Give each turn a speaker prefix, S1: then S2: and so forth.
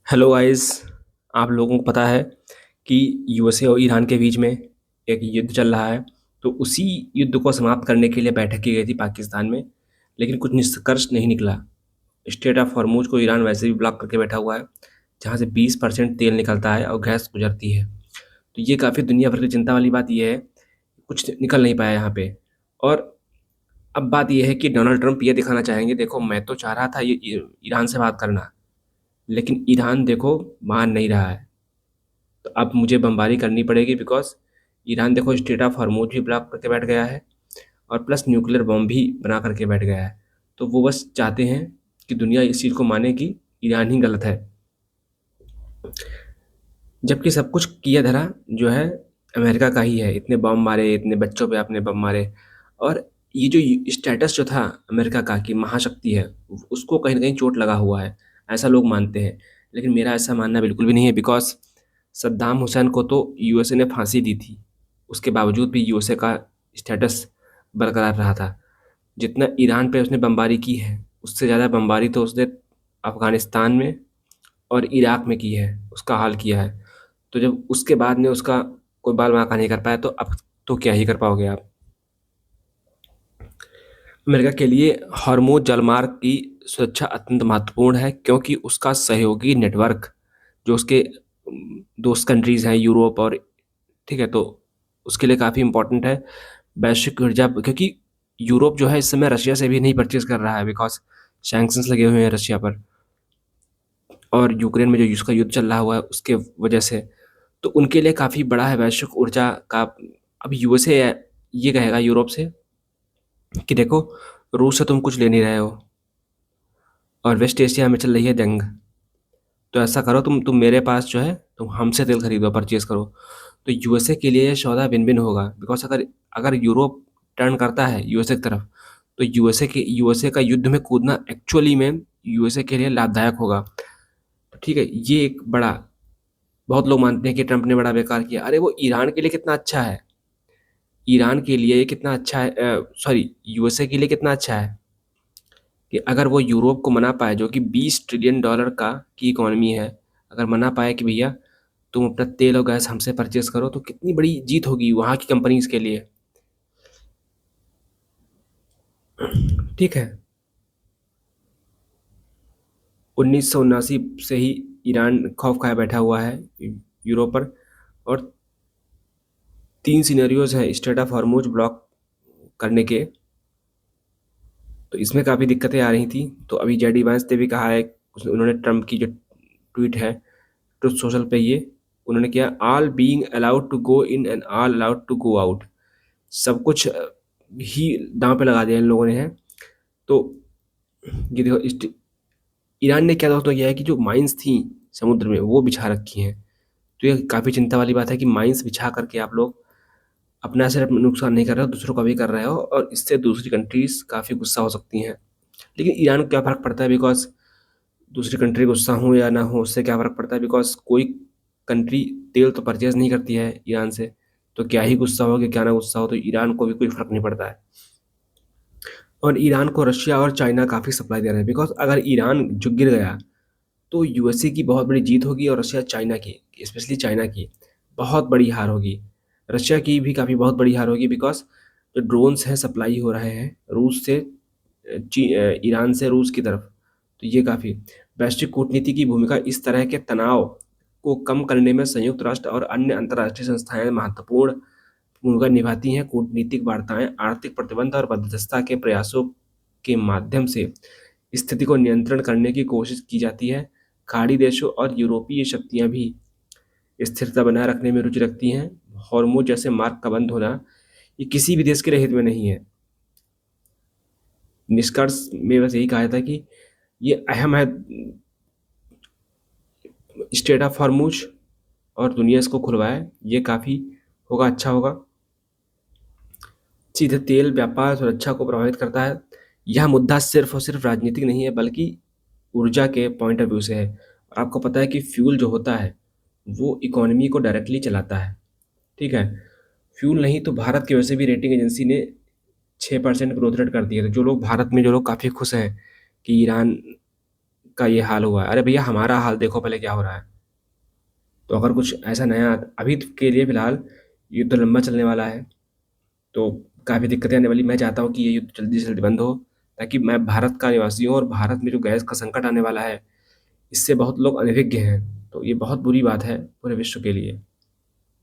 S1: Hello guys. आप लोगों को पता है कि यूएसए और ईरान के बीच में एक युद्ध चल रहा है। तो उसी युद्ध को समाप्त करने के लिए बैठक की गई थी पाकिस्तान में, लेकिन कुछ निष्कर्ष नहीं निकला। स्ट्रेट ऑफ हॉर्मूज को ईरान वैसे भी ब्लॉक करके बैठा हुआ है, जहाँ से 20% तेल निकलता है और गैस गुजरती है। तो ये काफ़ी दुनिया भर की चिंता वाली बात यह है, कुछ निकल नहीं पाया यहाँ पे। और अब बात यह है कि डोनाल्ड ट्रंप ये दिखाना चाहेंगे, देखो मैं तो चाह रहा था ये ईरान से बात करना, लेकिन ईरान देखो मान नहीं रहा है। तो अब मुझे बमबारी करनी पड़ेगी, बिकॉज ईरान देखो स्ट्रेट ऑफ हॉर्मूज भी ब्लॉक करके बैठ गया है और प्लस न्यूक्लियर बम भी बना करके बैठ गया है। तो वो बस चाहते हैं कि दुनिया इस चीज़ को माने कि ईरान ही गलत है, जबकि सब कुछ किया धरा जो है अमेरिका का ही है। इतने बम मारे, इतने बच्चों पे आपने बम मारे, और ये जो स्टेटस जो था अमेरिका का कि महाशक्ति है, उसको कहीं ना कहीं चोट लगा हुआ है, ऐसा लोग मानते हैं। लेकिन मेरा ऐसा मानना बिल्कुल भी नहीं है, बिकॉज सद्दाम हुसैन को तो यूएसए ने फांसी दी थी, उसके बावजूद भी यूएसए का स्टेटस बरकरार रहा था। जितना ईरान पे उसने बमबारी की है, उससे ज़्यादा बमबारी तो उसने अफगानिस्तान में और इराक में की है, उसका हाल किया है। तो जब उसके बाद में उसका कोई बाल बांका नहीं कर पाया, तो अब तो क्या ही कर पाओगे आप। अमेरिका के लिए हॉर्मुज जलमार्ग की सुरक्षा अत्यंत महत्वपूर्ण है, क्योंकि उसका सहयोगी नेटवर्क जो उसके दोस्त कंट्रीज हैं यूरोप और, ठीक है, तो उसके लिए काफ़ी इंपॉर्टेंट है। वैश्विक ऊर्जा, क्योंकि यूरोप जो है इस समय रशिया से भी नहीं परचेज कर रहा है, बिकॉज सैंक्शंस लगे हुए हैं रशिया पर, और यूक्रेन में जो उसका युद्ध चल रहा हुआ है उसके वजह से। तो उनके लिए काफ़ी बड़ा है वैश्विक ऊर्जा का। अब यूएसए ये कहेगा यूरोप से कि देखो, रूस से तुम कुछ ले नहीं रहे हो और वेस्ट एशिया में चल रही है जंग, तो ऐसा करो, तुम मेरे पास जो है तुम हमसे तेल खरीदो, परचेज करो। तो यूएसए के लिए ये सौदा विन विन होगा, बिकॉज अगर अगर यूरोप टर्न करता है यूएसए की तरफ, तो यूएसए का युद्ध में कूदना एक्चुअली में यूएसए के लिए लाभदायक होगा। तो ठीक है, ये एक बड़ा, बहुत लोग मानते हैं कि ट्रंप ने बड़ा बेकार किया। अरे वो ईरान के लिए कितना अच्छा है, ईरान के लिए कितना अच्छा है, सॉरी यूएसए के लिए कितना अच्छा है कि अगर वो यूरोप को मना पाए, जो कि $20 ट्रिलियन का की इकोनॉमी है, अगर मना पाए कि भैया तुम अपना तेल और गैस हमसे परचेज करो, तो कितनी बड़ी जीत होगी वहाँ की कंपनीज के लिए। ठीक है, 1979 से ही ईरान खौफ खाए बैठा हुआ है यूरोप पर, और 3 सिनेरियोज हैं स्ट्रेट ऑफ हॉर्मुज ब्लॉक करने के। तो इसमें काफ़ी दिक्कतें आ रही थी। तो अभी जेडी वांस ने भी कहा है, उन्होंने ट्रम्प की जो ट्वीट है ट्रुथ सोशल पे, ये उन्होंने किया, all being allowed to go in and all allowed to go out. सब कुछ ही दांव पे लगा दिया इन लोगों ने है। तो ये देखो ईरान ने क्या दोस्तों किया है कि जो माइंस थी समुद्र में वो बिछा रखी हैं। तो ये काफ़ी चिंता वाली बात है कि माइंस बिछा करके आप लोग अपना सिर्फ नुकसान नहीं कर रहे हो, दूसरों का भी कर रहे हो, और इससे दूसरी कंट्रीज काफ़ी गुस्सा हो सकती हैं। लेकिन ईरान को क्या फ़र्क पड़ता है, बिकॉज दूसरी कंट्री गुस्सा हो या ना हो उससे क्या फ़र्क पड़ता है, बिकॉज कोई कंट्री तेल तो परचेज नहीं करती है ईरान से। तो क्या ही गुस्सा हो कि क्या ना गुस्सा हो, तो ईरान को भी कोई फ़र्क नहीं पड़ता है। और ईरान को रशिया और चाइना काफ़ी सप्लाई दे रहे हैं, बिकॉज अगर ईरान जो गिर गया तो यूएसए की बहुत बड़ी जीत होगी, और रशिया चाइना की, स्पेशली चाइना की बहुत बड़ी हार होगी। रशिया की भी काफ़ी बहुत बड़ी हार होगी, बिकॉज जो ड्रोन्स हैं सप्लाई हो रहे हैं रूस से, ईरान से रूस की तरफ। तो ये काफ़ी, वैश्विक कूटनीति की भूमिका इस तरह के तनाव को कम करने में संयुक्त राष्ट्र और अन्य अंतर्राष्ट्रीय संस्थाएं महत्वपूर्ण भूमिका निभाती हैं। कूटनीतिक वार्ताएं आर्थिक प्रतिबंध और मध्यस्थता के प्रयासों के माध्यम से स्थिति को नियंत्रण करने की कोशिश की जाती है। खाड़ी देशों और यूरोपीय शक्तियां भी स्थिरता बनाए रखने में रुचि रखती हैं। हॉर्मुज जैसे मार्ग का बंद होना ये किसी भी देश के हित में नहीं है। निष्कर्ष में बस यही कहा था कि ये अहम है, स्टेट ऑफ हॉर्मुज, और दुनिया इसको खुलवाए, ये काफ़ी होगा, अच्छा होगा। सीधे तेल व्यापार सुरक्षा को प्रभावित करता है। यह मुद्दा सिर्फ और सिर्फ राजनीतिक नहीं है, बल्कि ऊर्जा के पॉइंट ऑफ व्यू से है। और आपको पता है कि फ्यूल जो होता है वो इकोनॉमी को डायरेक्टली चलाता है। ठीक है, फ्यूल नहीं तो भारत की वैसे भी रेटिंग एजेंसी ने 6% ग्रोथ रेट कर दिया था। जो लोग भारत में, जो लोग काफ़ी खुश हैं कि ईरान का ये हाल हुआ है। अरे भैया, हमारा हाल देखो पहले क्या हो रहा है। तो अगर कुछ ऐसा नया अभी के लिए फ़िलहाल युद्ध लंबा चलने वाला है, तो काफ़ी दिक्कतें आने वाली। मैं चाहता हूँ कि ये युद्ध जल्दी से जल्दी बंद हो, ताकि मैं भारत का निवासी हूँ और भारत में जो गैस का संकट आने वाला है, इससे बहुत लोग अनभिज्ञ हैं। तो ये बहुत बुरी बात है पूरे विश्व के लिए।